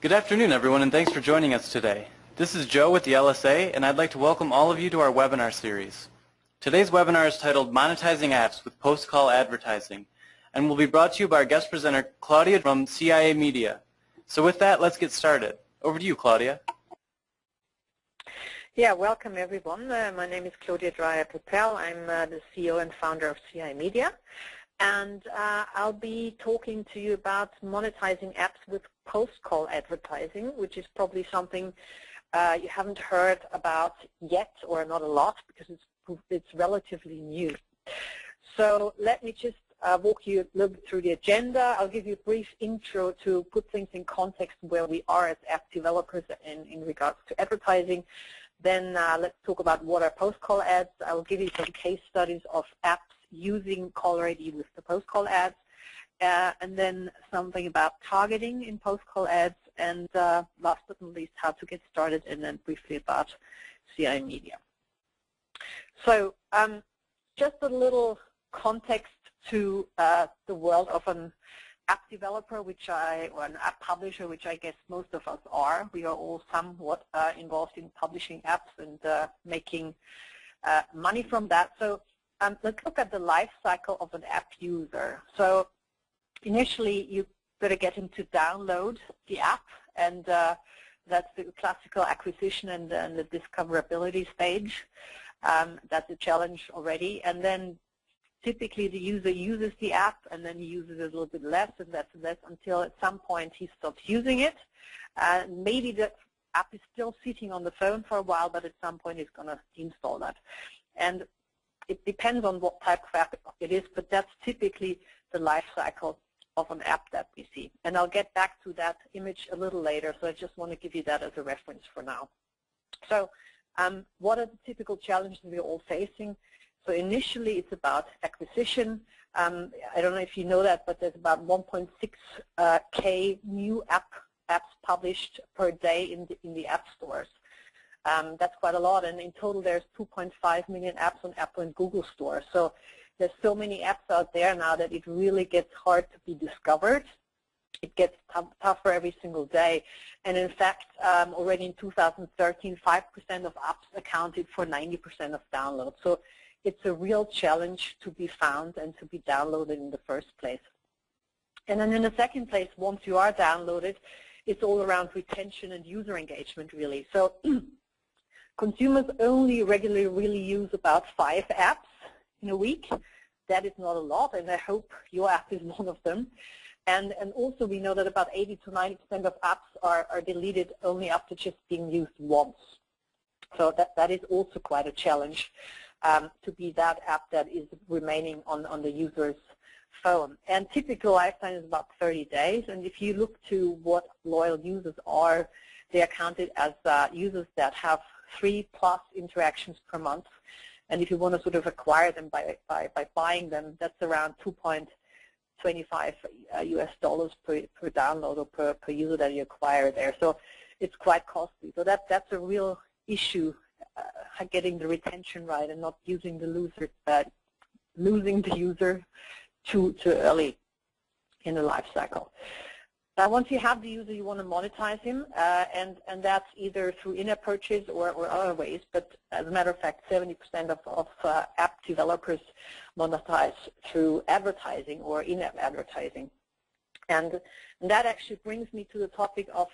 Good afternoon, everyone, and thanks for joining us today. This is Joe with the LSA, and I'd like to welcome all of you to our webinar series. Today's webinar is titled Monetizing Apps with Post-Call Advertising, and will be brought to you by our guest presenter, Claudia from CIAmedia. So with that, let's get started. Over to you, Claudia. Yeah, welcome everyone. My name is Claudia Dreyer-Popel. I'm the CEO and founder of CIAmedia. And I'll be talking to you about monetizing apps with post-call advertising, which is probably something you haven't heard about yet, or not a lot, because it's relatively new. So let me just walk you a little bit through the agenda. I'll give you a brief intro to put things in context where we are as app developers in regards to advertising. Then let's talk about what are post-call ads. I will give you some case studies of apps using caller ID with the post-call ads, and then something about targeting in post-call ads, and last but not least, how to get started, and then briefly about CIAmedia. So just a little context to the world of an app developer, or an app publisher, which I guess most of us are. We are all somewhat involved in publishing apps and making money from that. So let's look at the life cycle of an app user. So initially, you've got to get him to download the app, and that's the classical acquisition and the discoverability stage. That's a challenge already. And then typically the user uses the app, and then he uses it a little bit less and less until at some point he stops using it. Maybe the app is still sitting on the phone for a while, but at some point he's going to install that. And it depends on what type of app it is, but that's typically the life cycle of an app that we see. And I'll get back to that image a little later, so I just want to give you that as a reference for now. So what are the typical challenges we're all facing? So initially it's about acquisition. I don't know if you know that, but there's about 1.6K new apps published per day in the app stores. That's quite a lot, and in total there's 2.5 million apps on Apple and Google stores. So there's so many apps out there now that it really gets hard to be discovered. It gets tougher every single day. And in fact, already in 2013, 5% of apps accounted for 90% of downloads. So it's a real challenge to be found and to be downloaded in the first place. And then in the second place, once you are downloaded, it's all around retention and user engagement, really. So consumers only regularly really use about 5 apps in a week. That is not a lot, and I hope your app is one of them. And also we know that about 80 to 90% of apps are deleted only after just being used once. So that is also quite a challenge to be that app that is remaining on the user's phone. And typical lifetime is about 30 days. And if you look to what loyal users are, they are counted as users that have 3+ interactions per month. And if you want to sort of acquire them by buying them, that's around $2.25 US per download or per user that you acquire there. So it's quite costly. So that's a real issue, getting the retention right and not using losing the user too early in the life cycle. Now, once you have the user, you want to monetize him, and that's either through in-app purchase or other ways. But as a matter of fact, 70% of app developers monetize through advertising or in-app advertising. And that actually brings me to the topic of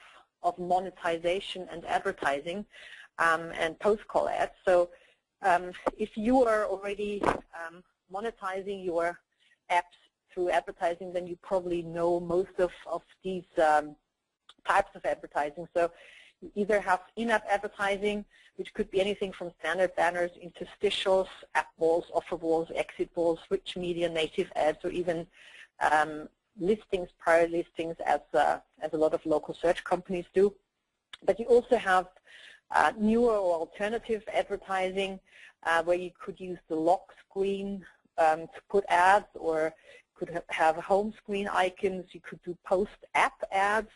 monetization and advertising and post-call ads. So if you are already monetizing your apps through advertising, then you probably know most of these types of advertising. So you either have in-app advertising, which could be anything from standard banners, interstitials, app walls, offer walls, exit walls, rich media, native ads, or even listings, prior listings, as a lot of local search companies do. But you also have newer or alternative advertising, where you could use the lock screen to put ads, or could have home screen icons. You could do post-app ads,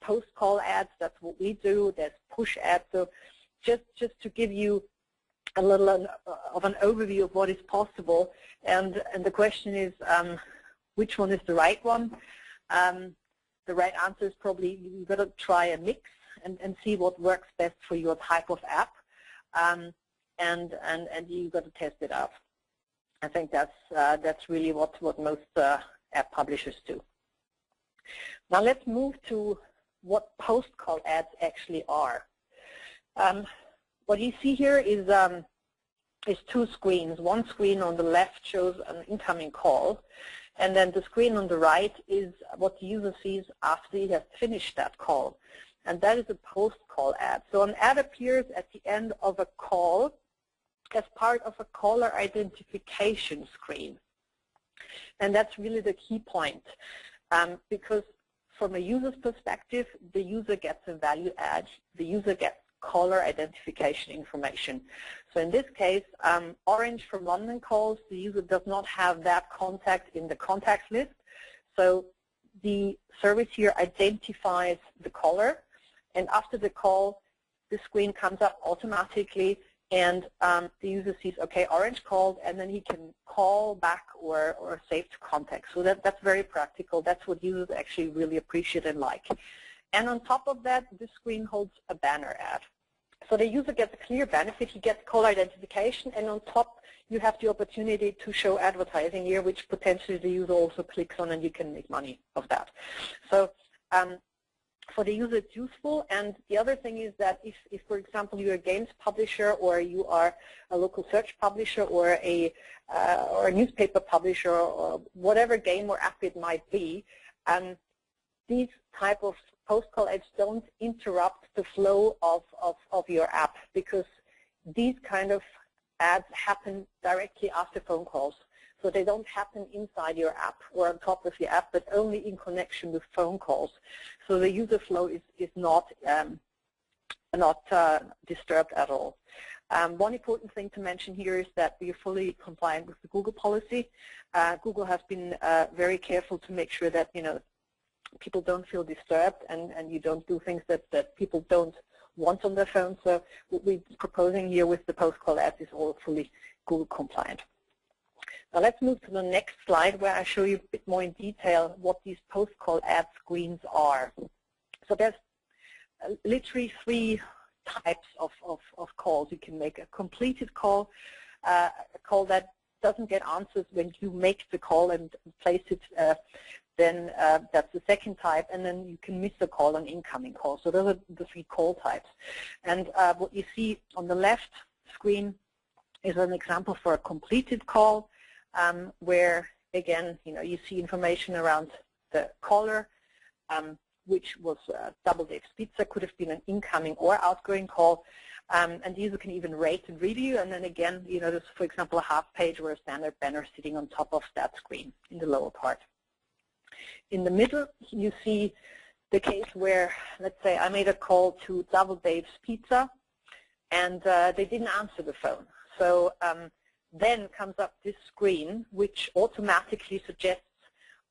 post-call ads. That's what we do. There's push ads. So just to give you a little of an overview of what is possible. And the question is, which one is the right one? the right answer is probably you've got to try a mix and see what works best for your type of app, and you've got to test it out. I think that's really what most app publishers do. Now let's move to what post-call ads actually are. What you see here is two screens. One screen on the left shows an incoming call, and then the screen on the right is what the user sees after he has finished that call. And that is a post-call ad. So an ad appears at the end of a call as part of a caller identification screen. And that's really the key point, because from a user's perspective, the user gets a value add. The user gets caller identification information. So in this case, Orange from London calls. The user does not have that contact in the contacts list. So the service here identifies the caller, and after the call, the screen comes up automatically, and the user sees, okay, Orange called, and then he can call back or save to contact. So that's very practical. That's what users actually really appreciate and like. And on top of that, this screen holds a banner ad. So the user gets a clear benefit. He gets caller identification, and on top, you have the opportunity to show advertising here, which potentially the user also clicks on, and you can make money of that. So for the user, it's useful. And the other thing is that if, for example, you're a games publisher, or you are a local search publisher, or a newspaper publisher, or whatever game or app it might be, these type of post-call ads don't interrupt the flow of your app, because these kind of ads happen directly after phone calls. So they don't happen inside your app or on top of your app, but only in connection with phone calls. So the user flow is not disturbed at all. One important thing to mention here is that we are fully compliant with the Google policy. Google has been very careful to make sure that people don't feel disturbed, and you don't do things that people don't want on their phone. So what we're proposing here with the post-call ads is all fully Google compliant. Now let's move to the next slide, where I show you a bit more in detail what these post-call ad screens are. So there's literally three types of calls. You can make a completed call, a call that doesn't get answers when you make the call and place it, then that's the second type, and then you can miss a call, an incoming call. So those are the three call types. And what you see on the left screen is an example for a completed call, where, again, you see information around the caller, which was Double Dave's Pizza, could have been an incoming or outgoing call, and the user can even rate and review. And then again, there's, for example, a half page or a standard banner sitting on top of that screen in the lower part. In the middle, you see the case where, let's say, I made a call to Double Dave's Pizza, and they didn't answer the phone. So then comes up this screen, which automatically suggests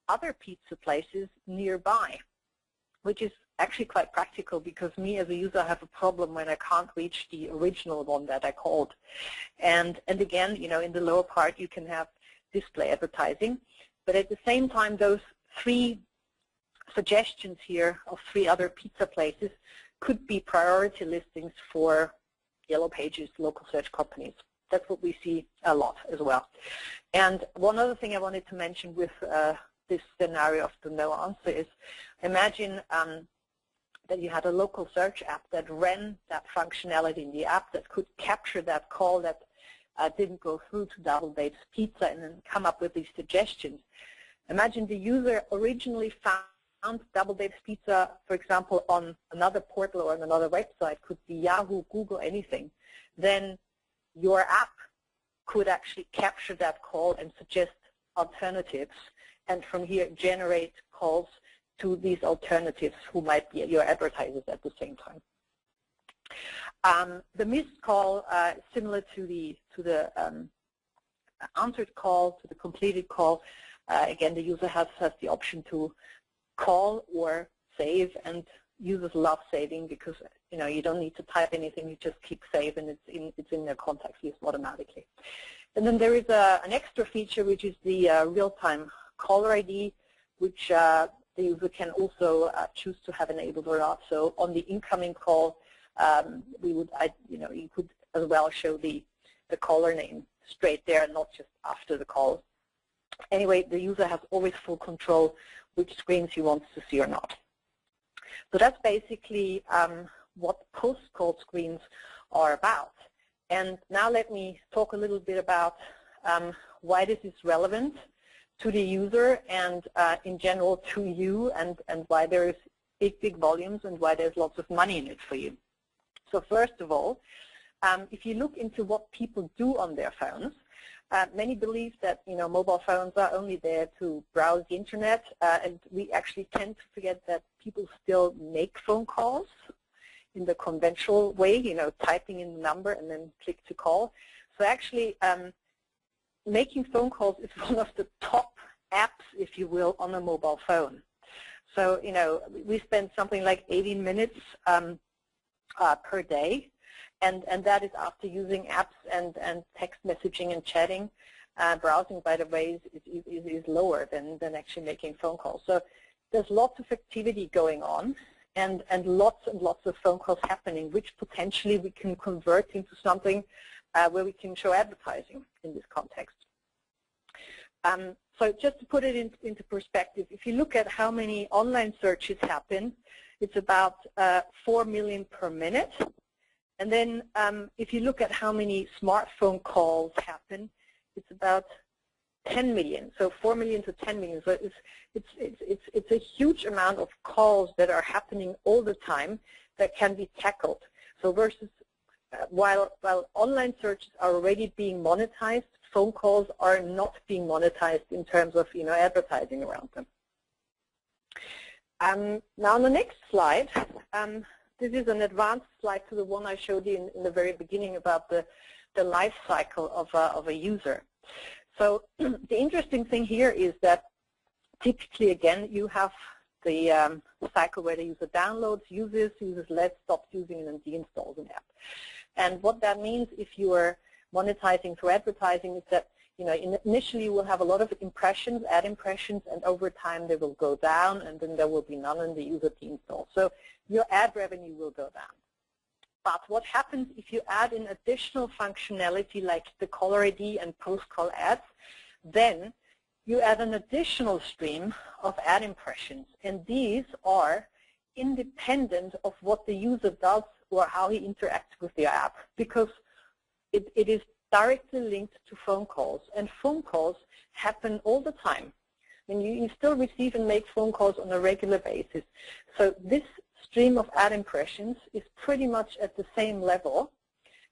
other pizza places nearby, which is actually quite practical, because me as a user have a problem when I can't reach the original one that I called. And again, in the lower part, you can have display advertising, but at the same time, those three suggestions here of three other pizza places could be priority listings for Yellow Pages, local search companies. That's what we see a lot as well. And one other thing I wanted to mention with this scenario of the no answer is, imagine that you had a local search app that ran that functionality in the app that could capture that call that didn't go through to Double Dave's Pizza, and then come up with these suggestions. Imagine the user originally found Double Dave's Pizza, for example, on another portal or on another website, could be Yahoo, Google, anything. Then your app could actually capture that call and suggest alternatives, and from here generate calls to these alternatives who might be your advertisers at the same time. The missed call is similar to the answered call, to the completed call. Again, the user has the option to call or save, and users love saving because you don't need to type anything, you just click save, and it's in their contacts list automatically. And then there is an extra feature, which is the real-time caller ID, which the user can also choose to have enabled or not. So on the incoming call, you could as well show the caller name straight there, not just after the call. Anyway, the user has always full control which screens he wants to see or not. So that's basically what post-call screens are about. And now let me talk a little bit about why this is relevant to the user and in general to you, and why there is big volumes and why there's lots of money in it for you. So first of all, if you look into what people do on their phones, many believe that mobile phones are only there to browse the internet, and we actually tend to forget that people still make phone calls in the conventional way, typing in the number and then click to call. So actually, making phone calls is one of the top apps, if you will, on a mobile phone. So we spend something like 18 minutes per day. And that is after using apps and text messaging and chatting. Browsing, by the way, is lower than actually making phone calls. So there's lots of activity going on and lots of phone calls happening, which potentially we can convert into something where we can show advertising in this context. So just to put it into perspective, if you look at how many online searches happen, it's about 4 million per minute. And then if you look at how many smartphone calls happen, it's about 10 million. So 4 million to 10 million. So it's a huge amount of calls that are happening all the time that can be tackled. So versus while online searches are already being monetized, phone calls are not being monetized in terms of advertising around them. Now on the next slide. This is an advanced slide to the one I showed you in the very beginning about the life cycle of a user. So the interesting thing here is that typically, again, you have the cycle where the user downloads, uses less, stops using, and then deinstalls an app. And what that means if you are monetizing through advertising is that initially you will have a lot of impressions, ad impressions, and over time they will go down, and then there will be none, and the user deinstalls. So your ad revenue will go down. But what happens if you add in additional functionality like the caller ID and post-call ads, then you add an additional stream of ad impressions, and these are independent of what the user does or how he interacts with the app, because it is directly linked to phone calls, and phone calls happen all the time. And you still receive and make phone calls on a regular basis. So this stream of ad impressions is pretty much at the same level,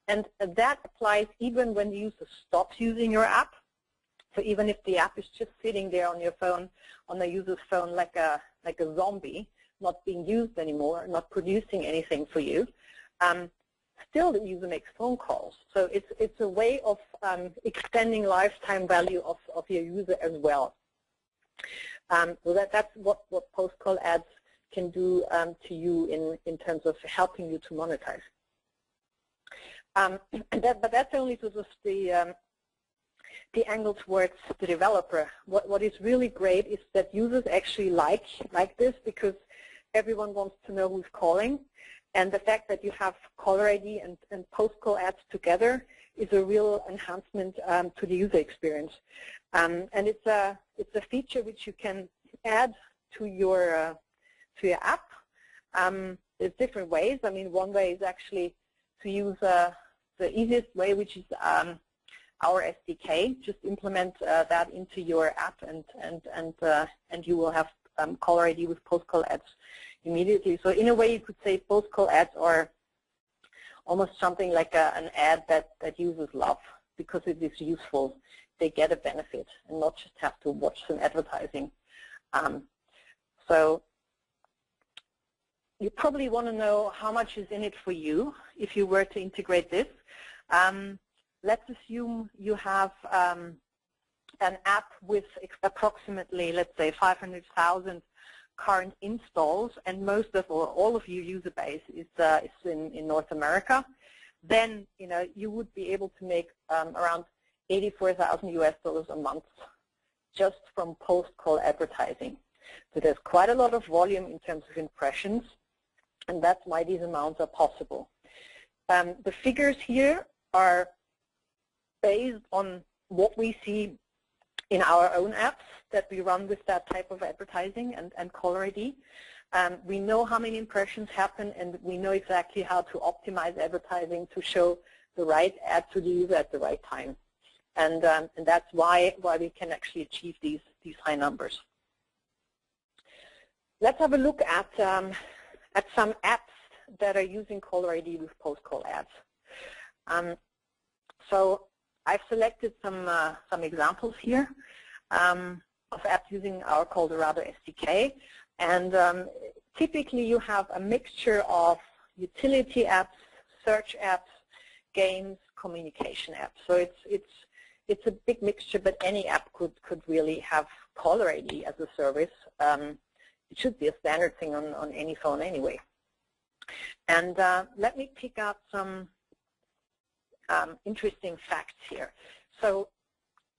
and that applies even when the user stops using your app. So even if the app is just sitting there on your phone, on the user's phone like a zombie, not being used anymore, not producing anything for you, still the user makes phone calls. So it's a way of extending lifetime value of your user as well. So that's what post-call ads can do to you in terms of helping you to monetize. But that's only sort of the angle towards the developer. What is really great is that users actually like this, because everyone wants to know who's calling. And the fact that you have caller ID and post-call ads together is a real enhancement to the user experience. And it's a feature which you can add to your app. There's different ways. I mean, one way is actually to use the easiest way, which is our SDK. Just implement that into your app, and you will have caller ID with post-call ads immediately. So in a way, you could say post-call ads are almost something like an ad that users love, because it is useful. They get a benefit and not just have to watch some advertising. So you probably want to know how much is in it for you if you were to integrate this. Let's assume you have an app with approximately, let's say, 500,000 current installs, and most of or all of your user base is in North America. Then you would be able to make around $84,000 US a month just from post-call advertising. So there's quite a lot of volume in terms of impressions, and that's why these amounts are possible. The figures here are based on what we see in our own apps that we run with that type of advertising and caller ID. We know how many impressions happen, and we know exactly how to optimize advertising to show the right ad to the user at the right time. And that's why we can actually achieve these high numbers. Let's have a look at some apps that are using caller ID with post-call ads. So I've selected some examples here of apps using our Colorado SDK. And typically you have a mixture of utility apps, search apps, games, communication apps. So it's a big mixture, but any app could really have caller ID as a service. It should be a standard thing on any phone anyway. And let me pick out some interesting facts here. So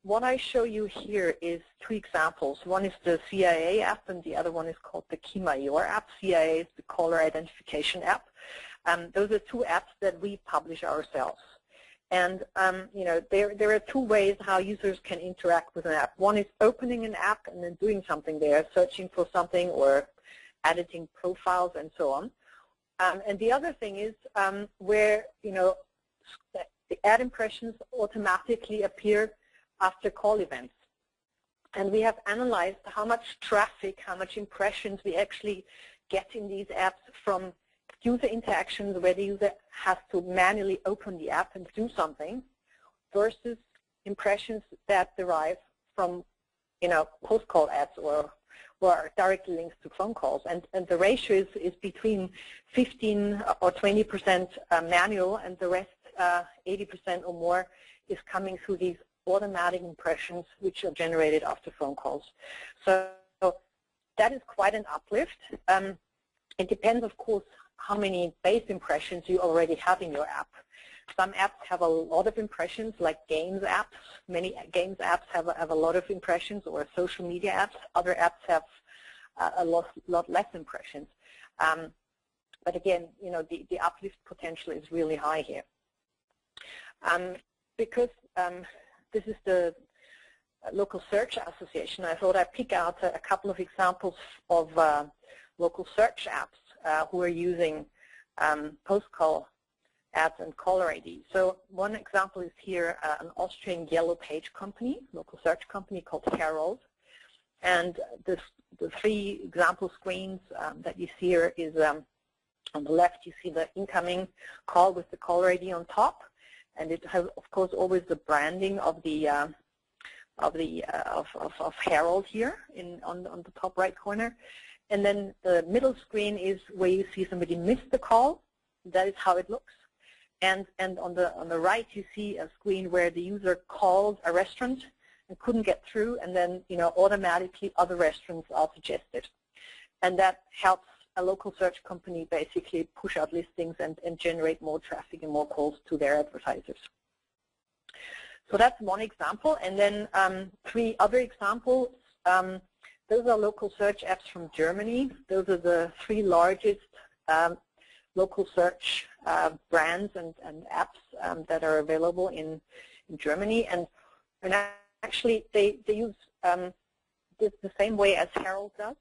what I show you here is two examples. One is the CIA app, and the other one is called the Kimayor app. CIA is the caller identification app. Those are two apps that we publish ourselves. And you know, there are two ways how users can interact with an app. One is opening an app and then doing something there, searching for something or editing profiles and so on. And the other thing is where, you know, the ad impressions automatically appear after call events. And we have analyzed how much traffic, how much impressions we actually get in these apps from user interactions where the user has to manually open the app and do something versus impressions that derive from, you know, post-call ads or direct links to phone calls. And the ratio is between 15 or 20% manual, and the rest, 80% or more, is coming through these automatic impressions which are generated after phone calls. So that is quite an uplift. It depends, of course, how many base impressions you already have in your app. Some apps have a lot of impressions, like games apps. Many games apps have a lot of impressions, or social media apps. Other apps have a lot less impressions. But again, you know, the uplift potential is really high here. Because this is the Local Search Association, I thought I'd pick out a couple of examples of local search apps who are using post-call ads and caller ID. So one example is here an Austrian yellow page company, local search company called Herald. And the three example screens that you see here is on the left you see the incoming call with the caller ID on top, and it has, of course, always the branding of the of Herald here on the top right corner. And then the middle screen is where you see somebody missed the call. That is how it looks. And on the right you see a screen where the user called a restaurant and couldn't get through, and then, you know, automatically other restaurants are suggested. And that helps a local search company basically push out listings and generate more traffic and more calls to their advertisers. So that's one example. And then three other examples. Those are local search apps from Germany. Those are the three largest local search brands and apps that are available in Germany. And actually, they use this the same way as Herald does.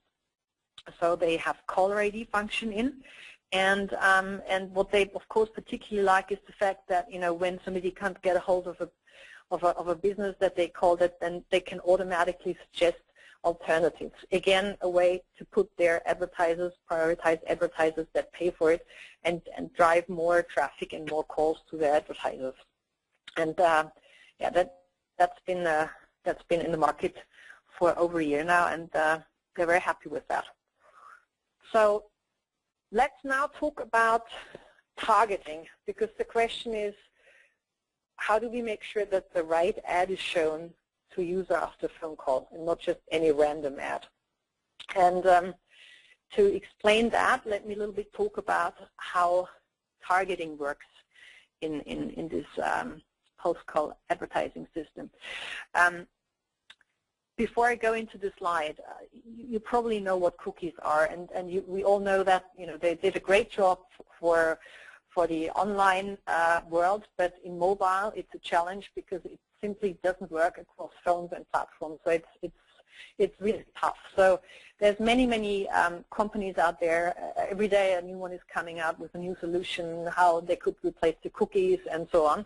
So they have caller ID function in, and what they of course particularly like is the fact that, you know, when somebody can't get a hold of a business that they called it, then they can automatically suggest alternatives. Again, a way to put their advertisers, prioritize advertisers that pay for it, and drive more traffic and more calls to their advertisers. And yeah, that's been in the market for over a year now, and they're very happy with that. So let's now talk about targeting, because the question is, how do we make sure that the right ad is shown to a user after phone call and not just any random ad? And to explain that, let me a little bit talk about how targeting works in this post-call advertising system. before I go into the slide, you probably know what cookies are, and we all know that they did a great job for the online world, but in mobile it's a challenge because it simply doesn't work across phones and platforms. So it's really tough. So there's many companies out there. Every day a new one is coming out with a new solution, how they could replace the cookies and so on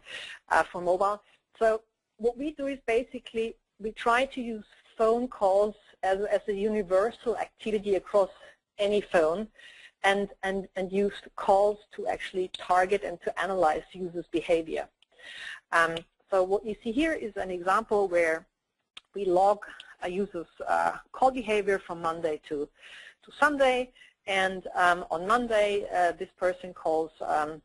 for mobile. So what we do is basically we try to use phone calls as a universal activity across any phone, and use calls to actually target and to analyze users' behavior. So what you see here is an example where we log a user's call behavior from Monday to Sunday, and on Monday this person calls a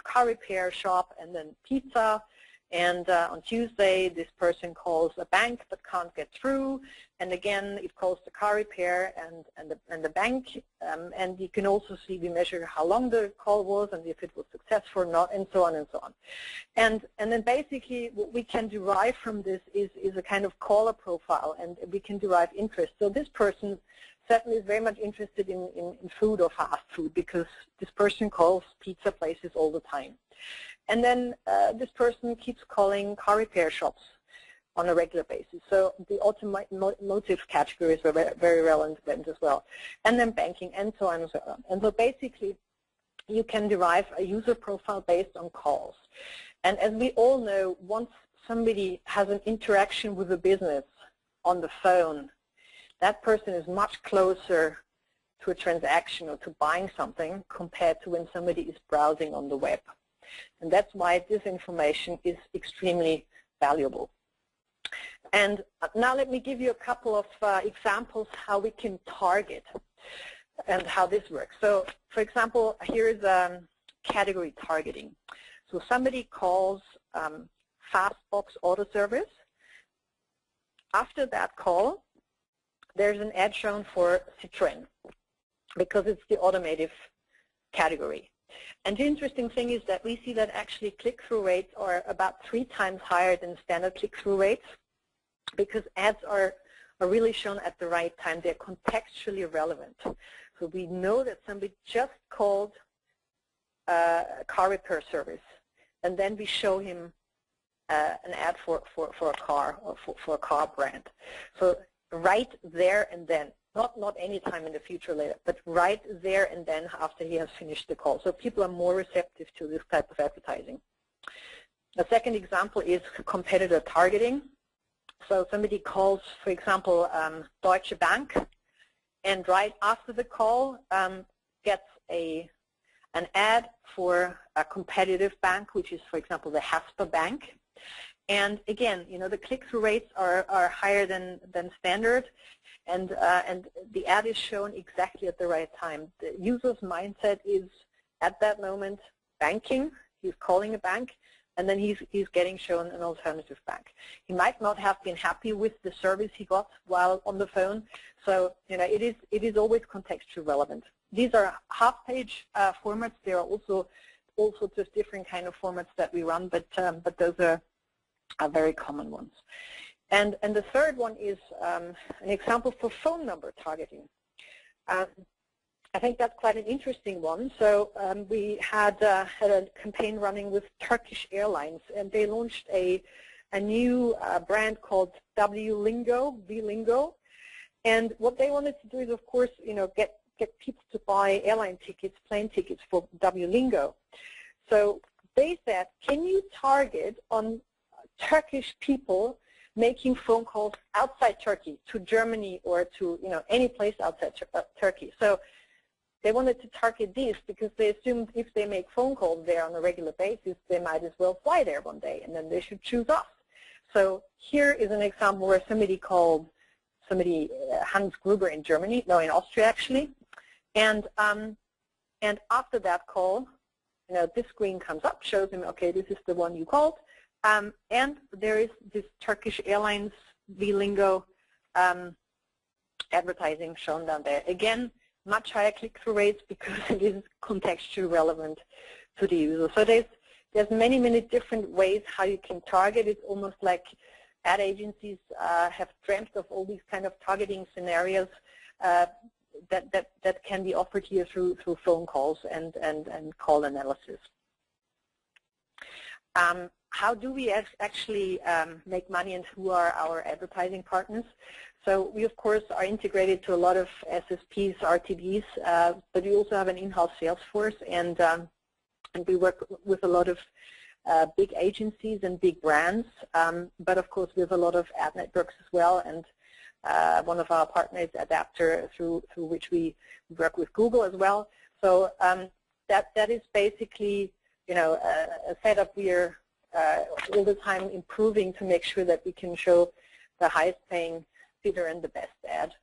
car repair shop and then pizza, and on Tuesday this person calls a bank but can't get through, and again it calls the car repair and the bank, and you can also see we measure how long the call was and if it was successful or not, and so on and so on. And then basically what we can derive from this is a kind of caller profile, and we can derive interest. So this person certainly is very much interested in food or fast food, because this person calls pizza places all the time. And then this person keeps calling car repair shops on a regular basis. So the automotive category is very relevant as well. And then banking and so on and so on. And so basically you can derive a user profile based on calls. And as we all know, once somebody has an interaction with a business on the phone, that person is much closer to a transaction or to buying something compared to when somebody is browsing on the web. And that's why this information is extremely valuable. And now let me give you a couple of examples how we can target and how this works. So for example, here is category targeting. So somebody calls Fastbox Auto Service. After that call, there's an ad shown for Citroën because it's the automotive category. And the interesting thing is that we see that actually click-through rates are about 3 times higher than standard click-through rates, because ads are really shown at the right time. They're contextually relevant. So we know that somebody just called a car repair service, and then we show him an ad for a car or for a car brand. So right there and then. Not any time in the future later, but right there and then after he has finished the call. So people are more receptive to this type of advertising. The second example is competitor targeting. So somebody calls, for example, Deutsche Bank, and right after the call gets an ad for a competitive bank, which is, for example, the Haspa Bank. And again, the click-through rates are higher than standard. And the ad is shown exactly at the right time. The user's mindset is, at that moment, banking. He's calling a bank, and then he's getting shown an alternative bank. He might not have been happy with the service he got while on the phone, so it is always contextually relevant. These are half-page formats. There are also all sorts of different kind of formats that we run, but those are very common ones. And the third one is an example for phone number targeting. I think that's quite an interesting one. So we had a campaign running with Turkish Airlines, and they launched a new brand called Vlingo. And what they wanted to do is, of course, get people to buy airline tickets, plane tickets for Vlingo. So they said, can you target on Turkish people making phone calls outside Turkey, to Germany or to any place outside Turkey. So they wanted to target these because they assumed if they make phone calls there on a regular basis, they might as well fly there one day, and then they should choose us. So here is an example where somebody called Hans Gruber in Germany, no, in Austria actually, and after that call, this screen comes up, shows him, okay, this is the one you called. And there is this Turkish Airlines Vlingo advertising shown down there. Again, much higher click-through rates because it is contextually relevant to the user. So there's many different ways how you can target. It's almost like ad agencies have dreamt of all these kind of targeting scenarios that can be offered here through phone calls and call analysis. How do we actually make money, and who are our advertising partners? So we, of course, are integrated to a lot of SSPs, RTBs, but we also have an in-house sales force, and we work with a lot of big agencies and big brands, but of course we have a lot of ad networks as well, and one of our partners, Adapter, through which we work with Google as well. So that is basically, you know, a setup we are all the time improving to make sure that we can show the highest paying bidder and the best ad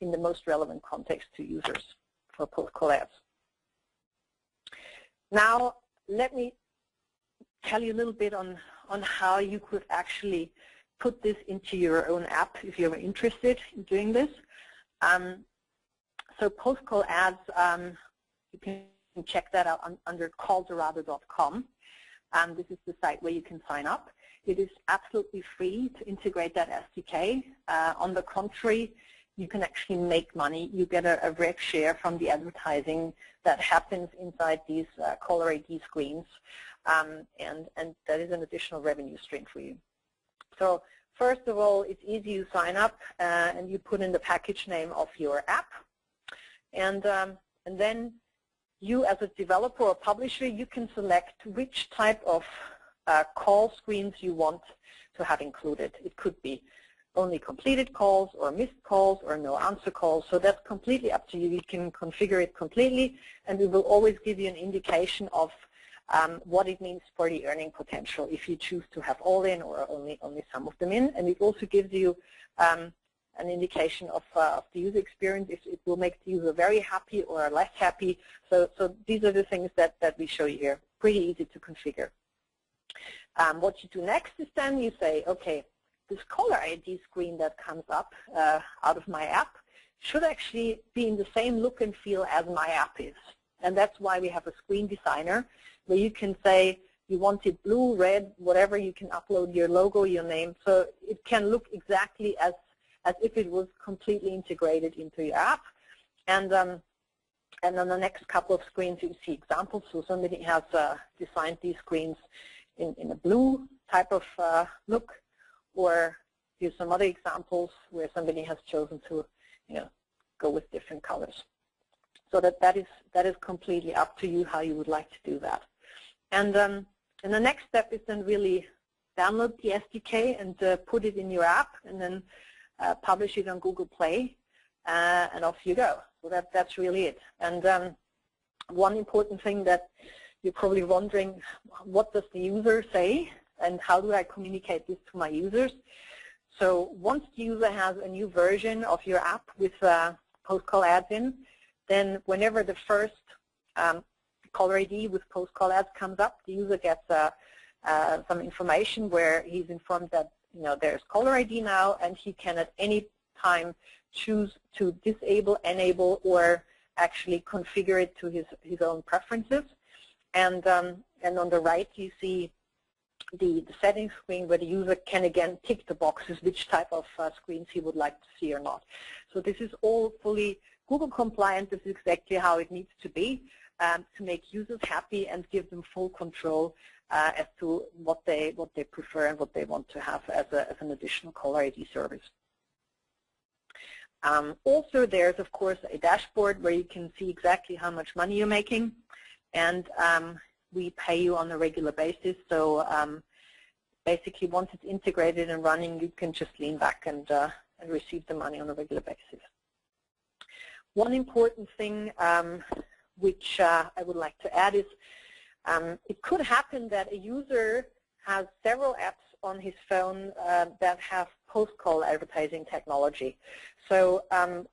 in the most relevant context to users for post-call ads. Now, let me tell you a little bit on how you could actually put this into your own app if you're interested in doing this. So post-call ads, you can check that out under calldorado.com. This is the site where you can sign up. It is absolutely free to integrate that SDK. On the contrary, you can actually make money. You get a rev share from the advertising that happens inside these caller ID screens, and that is an additional revenue stream for you. So first of all, it's easy. You sign up and you put in the package name of your app, and then you, as a developer or publisher, you can select which type of call screens you want to have included. It could be only completed calls or missed calls or no answer calls. So that's completely up to you. You can configure it completely, and we will always give you an indication of what it means for the earning potential if you choose to have all in or only some of them in. And it also gives you an indication of the user experience, if it will make the user very happy or less happy. So these are the things that we show you here. Pretty easy to configure. What you do next is then you say, okay, this caller ID screen that comes up out of my app should actually be in the same look and feel as my app is. And that's why we have a screen designer where you can say you want it blue, red, whatever. You can upload your logo, your name, so it can look exactly as if it was completely integrated into your app. And on the next couple of screens, you see examples. So somebody has designed these screens in a blue type of look, or here's some other examples where somebody has chosen to, go with different colors. So that is completely up to you how you would like to do that. And the next step is then really download the SDK and put it in your app, and then publish it on Google Play, and off you go. So that's really it. And one important thing that you're probably wondering, what does the user say, and how do I communicate this to my users? So once the user has a new version of your app with post-call ads in, then whenever the first caller ID with post-call ads comes up, the user gets some information where he's informed that there's caller ID now, and he can at any time choose to disable, enable, or actually configure it to his own preferences. And on the right, you see the settings screen where the user can again tick the boxes which type of screens he would like to see or not. So this is all fully Google compliant. This is exactly how it needs to be to make users happy and give them full control as to what they prefer and what they want to have as an additional caller ID service. Also, there's of course a dashboard where you can see exactly how much money you're making, and we pay you on a regular basis. So basically, once it's integrated and running, you can just lean back and receive the money on a regular basis. One important thing which I would like to add is it could happen that a user has several apps on his phone that have post-call advertising technology. So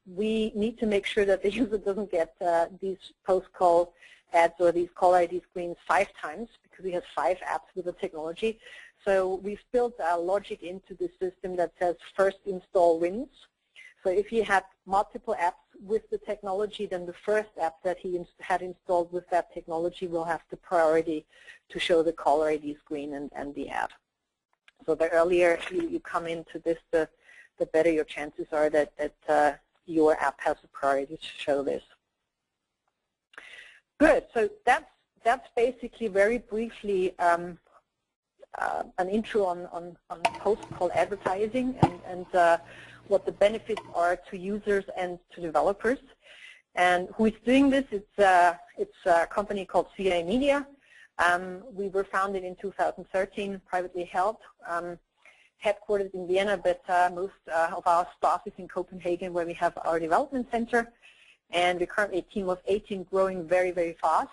we need to make sure that the user doesn't get these post-call ads or these call ID screens 5 times, because he has 5 apps with the technology. So we've built a logic into the system that says first install wins. So if he had multiple apps with the technology, then the first app that he had installed with that technology will have the priority to show the caller ID screen and the ad. So the earlier you come into this, the better your chances are that your app has a priority to show this. Good. So that's basically very briefly an intro on post-call advertising and what the benefits are to users and to developers. And who is doing this? It's a company called CIAmedia. We were founded in 2013, privately held, headquartered in Vienna, but most of our staff is in Copenhagen, where we have our development center. And we're currently a team of 18, growing very, very fast.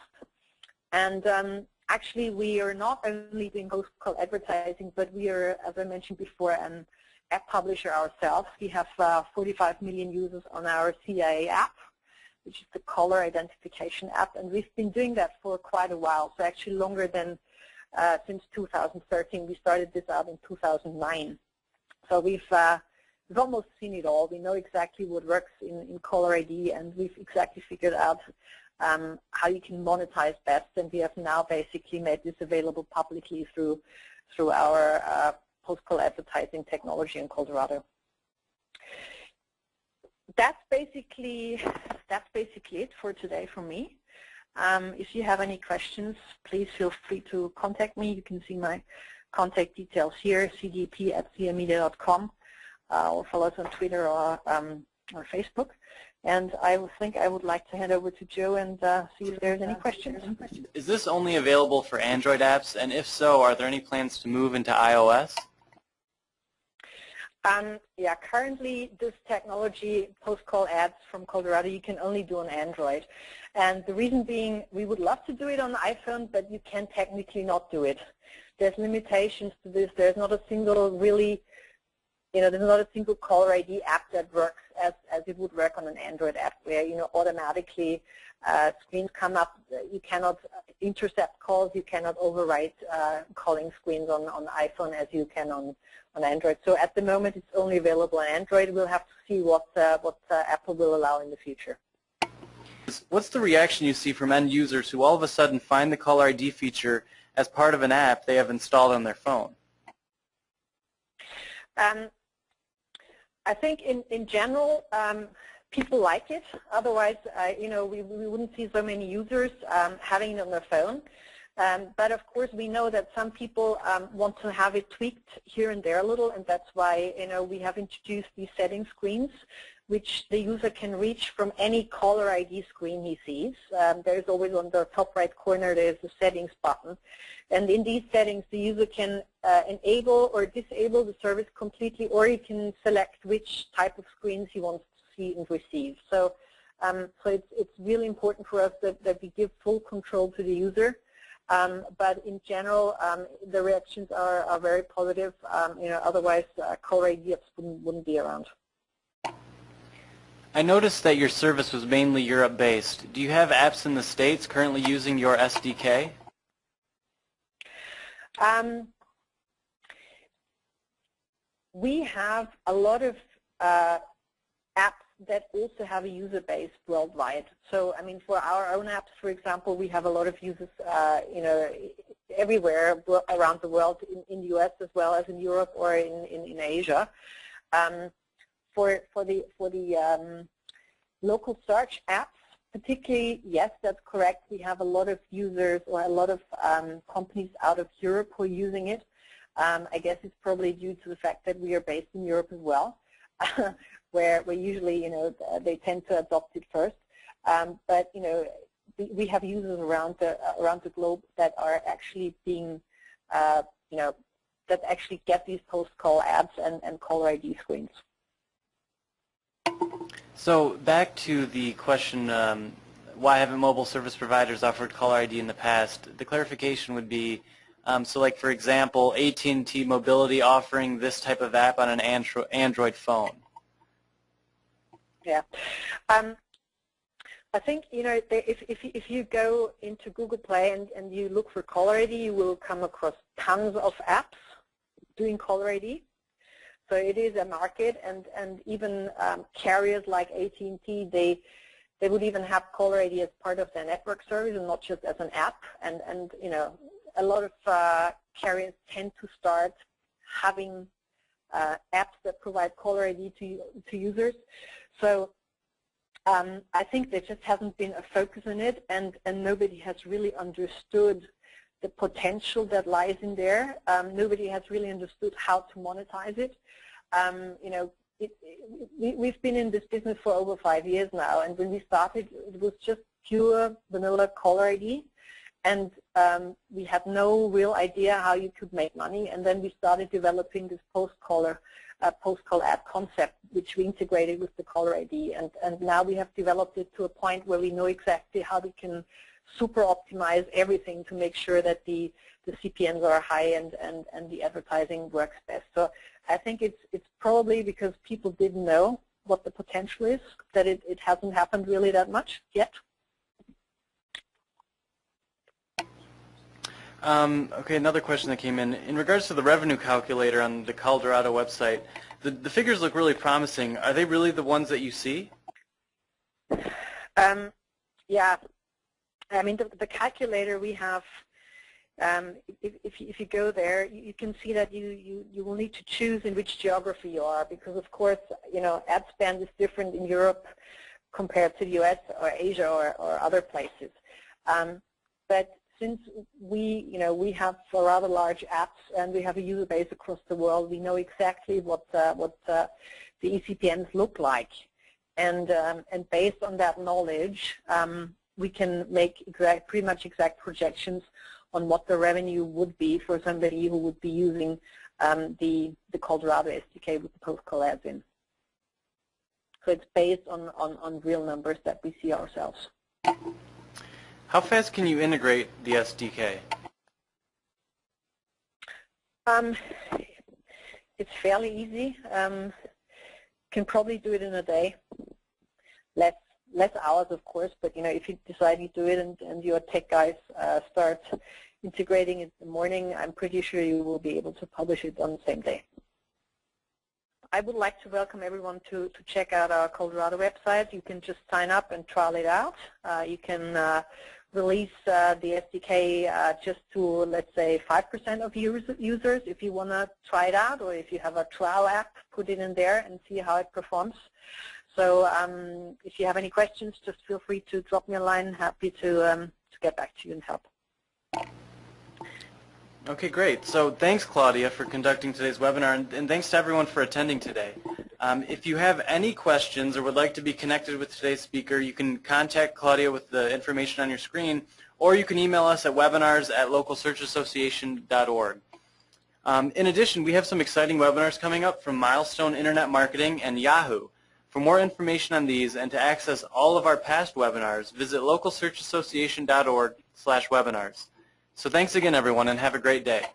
And actually, we are not only doing post-call advertising, but we are, as I mentioned before, an app publisher ourselves. We have 45 million users on our CIA app, which is the caller identification app, and we've been doing that for quite a while, so actually longer than since 2013. We started this out in 2009. So we've almost seen it all. We know exactly what works in caller ID, and we've exactly figured out how you can monetize best, and we have now basically made this available publicly through our post-call advertising technology in Colorado. That's basically it for today from me. If you have any questions, please feel free to contact me. You can see my contact details here, cdp@ciamedia.com, or follow us on Twitter or Facebook. And I think I would like to hand over to Joe and see if there's any questions. Is this only available for Android apps? And if so, are there any plans to move into iOS? Yeah, currently this technology, post-call ads from Colorado, you can only do on Android. And the reason being, we would love to do it on iPhone, but you can technically not do it. There's limitations to this. There's not a single really, there's not a single caller ID app that works as it would work on an Android app, where, automatically screens come up. You cannot intercept calls. You cannot overwrite calling screens on iPhone as you can on Android. So at the moment, it's only available on Android. We'll have to see what Apple will allow in the future. What's the reaction you see from end users who all of a sudden find the caller ID feature as part of an app they have installed on their phone? I think in general, people like it. Otherwise, we wouldn't see so many users having it on their phone. But of course, we know that some people want to have it tweaked here and there a little, and that's why we have introduced these setting screens, which the user can reach from any caller ID screen he sees. There's always on the top right corner, there's the settings button. And in these settings, the user can enable or disable the service completely, or he can select which type of screens he wants to see and receive. So, it's really important for us that we give full control to the user. But in general, the reactions are very positive. Otherwise, caller ID apps wouldn't be around. I noticed that your service was mainly Europe-based. Do you have apps in the States currently using your SDK? We have a lot of apps that also have a user base worldwide. So, I mean, for our own apps, for example, we have a lot of users, everywhere around the world, in the U.S. as well as in Europe or in Asia. For the local search apps, particularly, yes, that's correct. We have a lot of users or a lot of companies out of Europe who are using it. I guess it's probably due to the fact that we are based in Europe as well, where usually, they tend to adopt it first. But we have users around the globe that are actually being, that actually get these post-call ads and caller ID screens. So back to the question, why haven't mobile service providers offered caller ID in the past? The clarification would be, so like for example, AT&T Mobility offering this type of app on an Android phone. Yeah. I think, if you go into Google Play and you look for caller ID, you will come across tons of apps doing caller ID. So it is a market, and even carriers like AT&T, they would even have caller ID as part of their network service and not just as an app. And a lot of carriers tend to start having apps that provide caller ID to users. So I think there just hasn't been a focus on it, and nobody has really understood the potential that lies in there. Nobody has really understood how to monetize it. You know, we've been in this business for over 5 years now, and when we started, it was just pure vanilla caller ID, and we had no real idea how you could make money. And then we started developing this post-call ad concept, which we integrated with the caller ID, and now we have developed it to a point where we know exactly how we can super optimize everything to make sure that the CPMs are high and the advertising works best. So I think it's probably because people didn't know what the potential is that it hasn't happened really that much yet. Okay, another question that came in. In regards to the revenue calculator on the Colorado website, the figures look really promising. Are they really the ones that you see? Yeah. I mean, the calculator we have, if you go there, you can see that you will need to choose in which geography you are, because of course, you know, ad spend is different in Europe compared to the US or Asia or other places. But since we have a rather large apps and we have a user base across the world, we know exactly what the eCPMs look like, and based on that knowledge, we can make pretty much exact projections on what the revenue would be for somebody who would be using the Colorado SDK with the post-call ads in. So it's based on real numbers that we see ourselves. How fast can you integrate the SDK? It's fairly easy. Can probably do it in a day. Less hours, of course, but you know, if you decide you do it and your tech guys start integrating it in the morning, I'm pretty sure you will be able to publish it on the same day. I would like to welcome everyone to check out our Colorado website. You can just sign up and trial it out. You can release the SDK just to, let's say, 5% of users if you want to try it out, or if you have a trial app, put it in there and see how it performs. So if you have any questions, just feel free to drop me a line. Happy to get back to you and help. Okay, great. So thanks, Claudia, for conducting today's webinar, and thanks to everyone for attending today. If you have any questions or would like to be connected with today's speaker, you can contact Claudia with the information on your screen, or you can email us at webinars@localsearchassociation.org. In addition, we have some exciting webinars coming up from Milestone Internet Marketing and Yahoo. For more information on these and to access all of our past webinars, visit localsearchassociation.org/webinars. So thanks again, everyone, and have a great day.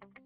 you.